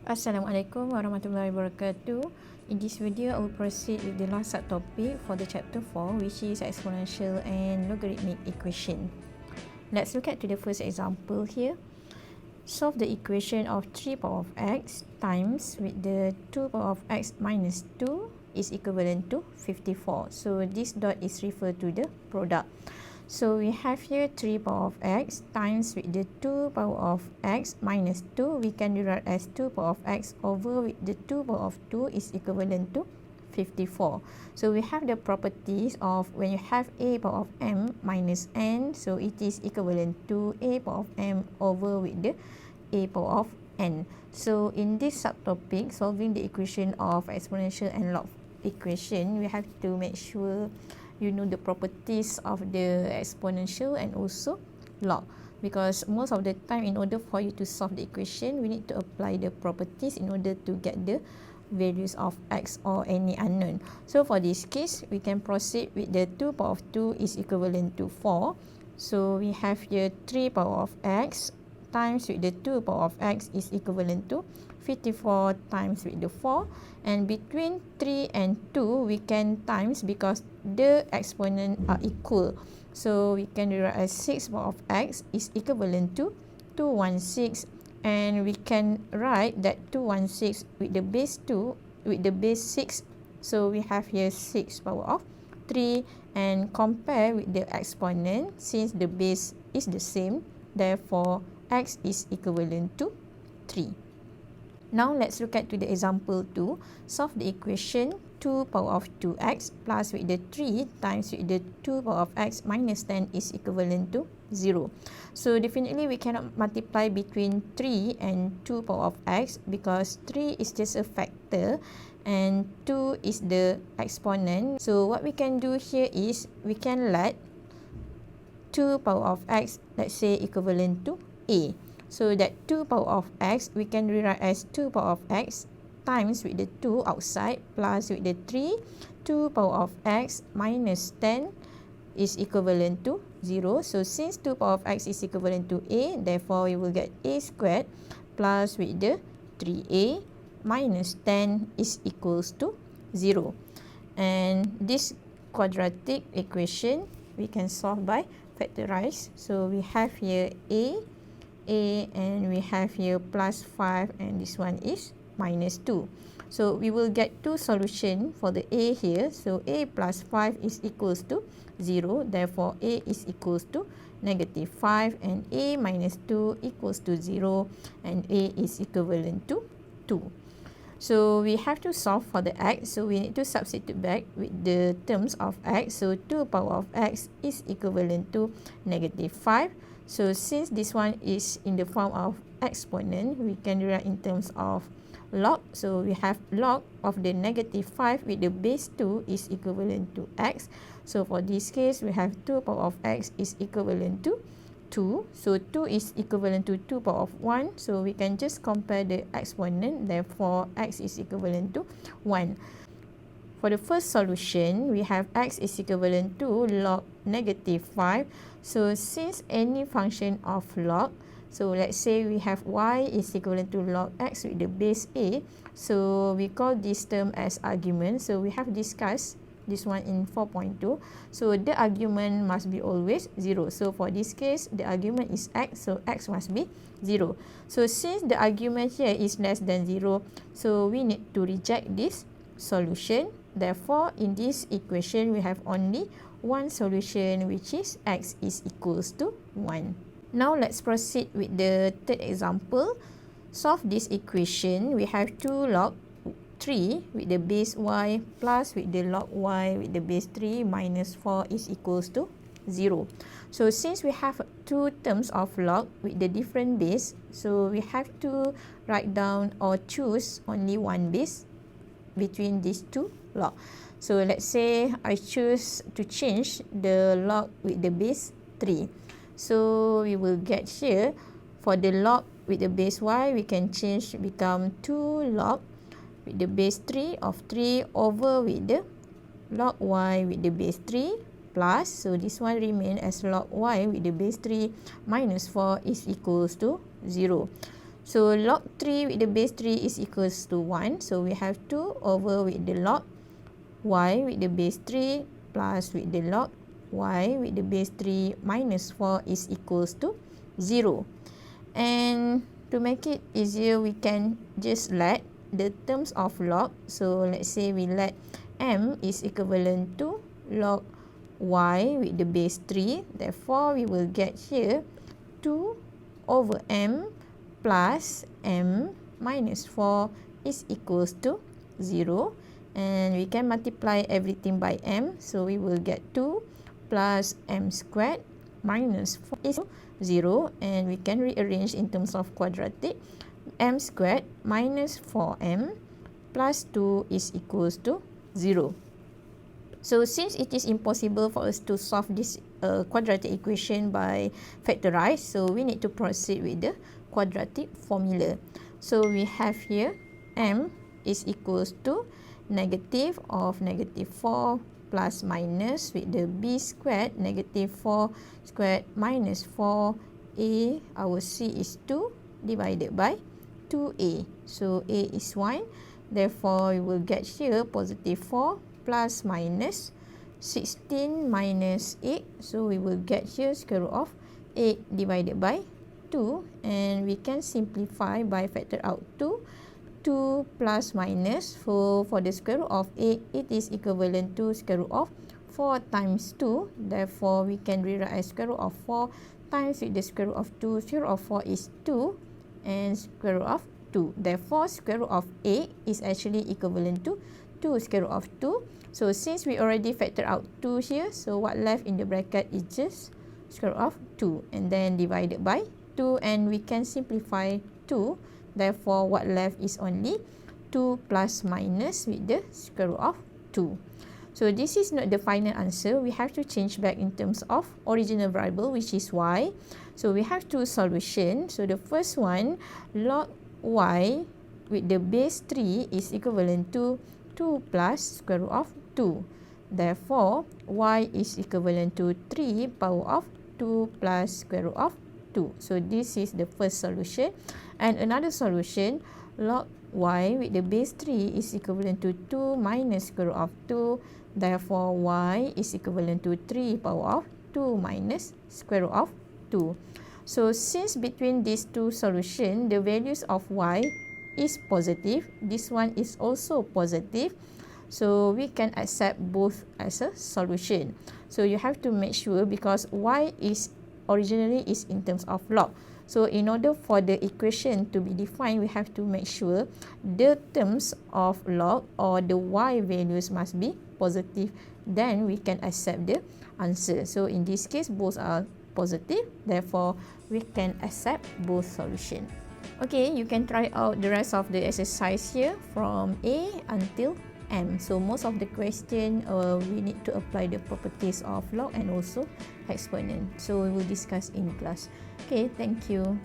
Assalamualaikum warahmatullahi wabarakatuh. In this video, I will proceed with the last subtopic for the chapter 4, which is exponential and logarithmic equation. Let's look at to the first example here. Solve the equation of 3 power of x times with the 2 power of x minus 2 is equivalent to 54. So this dot is referred to the product. So we have here 3 power of x times with the 2 power of x minus 2. We can derive as 2 power of x over with the 2 power of 2 is equivalent to 54. So we have the properties of when you have a power of m minus n, so it is equivalent to a power of m over with the a power of n. So in this subtopic, solving the equation of exponential and log equation, we have to make sure you know the properties of the exponential and also log, because most of the time in order for you to solve the equation, we need to apply the properties in order to get the values of x or any unknown. So for this case, we can proceed with the 2 power of 2 is equivalent to 4. So we have here 3 power of x times with the 2 power of x is equivalent to 54 times with the 4, and between 3 and 2 we can times because the exponent are equal. So we can derive as 6 power of x is equivalent to 216, and we can write that 216 with the base 2 with the base 6. So we have here 6 power of 3, and compare with the exponent, since the base is the same, therefore x is equivalent to 3. Now let's look at to the example 2. Solve the equation 2 power of 2x plus with the 3 times with the 2 power of x minus 10 is equivalent to 0. So definitely we cannot multiply between 3 and 2 power of x, because 3 is just a factor and 2 is the exponent. So what we can do here is we can let 2 power of x, let's say, equivalent to a. So that 2 power of x we can rewrite as 2 power of x times with the 2 outside plus with the 3, 2 power of x minus 10 is equivalent to 0. So since 2 power of x is equivalent to a, therefore we will get a squared plus with the 3a minus 10 is equals to 0. And this quadratic equation we can solve by factorize. So we have here a, and we have here plus 5, and this one is minus 2. So we will get two solutions for the a here. So a plus 5 is equals to 0, therefore a is equals to negative 5, and a minus 2 equals to 0, and a is equivalent to 2. So we have to solve for the x, so we need to substitute back with the terms of x. So 2 power of x is equivalent to negative 5. So since this one is in the form of exponent, we can write in terms of log. So we have log of the negative 5 with the base 2 is equivalent to x. So for this case, we have 2 power of x is equivalent to 2. So 2 is equivalent to 2 power of 1. So we can just compare the exponent, therefore x is equivalent to 1. For the first solution, we have x is equivalent to log negative 5. So since any function of log, so let's say we have y is equivalent to log x with the base a, so we call this term as argument. So we have discussed this one in 4.2. So the argument must be always 0. So for this case, the argument is x, so x must be 0. So since the argument here is less than 0, so we need to reject this solution. Therefore, in this equation, we have only one solution, which is x is equals to 1. Now let's proceed with the third example. Solve this equation. We have 2 log 3 with the base y plus with the log y with the base 3 minus 4 is equals to 0. So since we have two terms of log with the different base, so we have to write down or choose only one base between these two log. So let's say I choose to change the log with the base 3. So we will get here for the log with the base y, we can change become 2 log with the base 3 of 3 over with the log y with the base 3 plus, so this one remain as log y with the base 3 minus 4 is equals to 0. So log 3 with the base 3 is equals to 1. So we have 2 over with the log y with the base 3 plus with the log y with the base 3 minus 4 is equals to 0. And to make it easier, we can just let the terms of log. So let's say we let m is equivalent to log y with the base 3. Therefore, we will get here 2 over m plus m minus 4 is equals to 0. And we can multiply everything by m. So we will get 2 plus m squared minus 4 is 0. And we can rearrange in terms of quadratic. M squared minus 4m plus 2 is equals to 0. So since it is impossible for us to solve this quadratic equation by factorize, so we need to proceed with the quadratic formula. So we have here m is equals to negative of negative 4 plus minus with the b squared negative 4 squared minus 4a, our c is 2 divided by 2a. So a is 1, therefore we will get here positive 4 plus minus 16 minus 8. So we will get here square root of 8 divided by 2, and we can simplify by factor out 2 plus minus. For the square root of 8, it is equivalent to square root of 4 times 2. Therefore, we can rewrite as square root of 4 times with the square root of 2. Square root of 4 is 2 and square root of 2. Therefore, square root of 8 is actually equivalent to 2 square root of 2. So, since we already factor out 2 here, so what left in the bracket is just square root of 2 and then divided by 2, and we can simplify 2. Therefore, what left is only 2 plus minus with the square root of 2. So, this is not the final answer. We have to change back in terms of original variable, which is y. So, we have two solutions. So, the first one, log y with the base 3 is equivalent to 2 plus square root of 2. Therefore, y is equivalent to 3 power of 2 plus square root of 2. So, this is the first solution. And another solution, log y with the base 3 is equivalent to 2 minus square root of 2. Therefore, y is equivalent to 3 power of 2 minus square root of 2. So, since between these two solutions, the values of y is positive, this one is also positive. So, we can accept both as a solution. So, you have to make sure, because y is originally is in terms of log. So, in order for the equation to be defined, we have to make sure the terms of log or the y values must be positive. Then we can accept the answer. So, in this case, both are positive. Therefore, we can accept both solutions. Okay, you can try out the rest of the exercise here from A until M. So, most of the question we need to apply the properties of log and also exponent. So, we will discuss in class. Okay, thank you.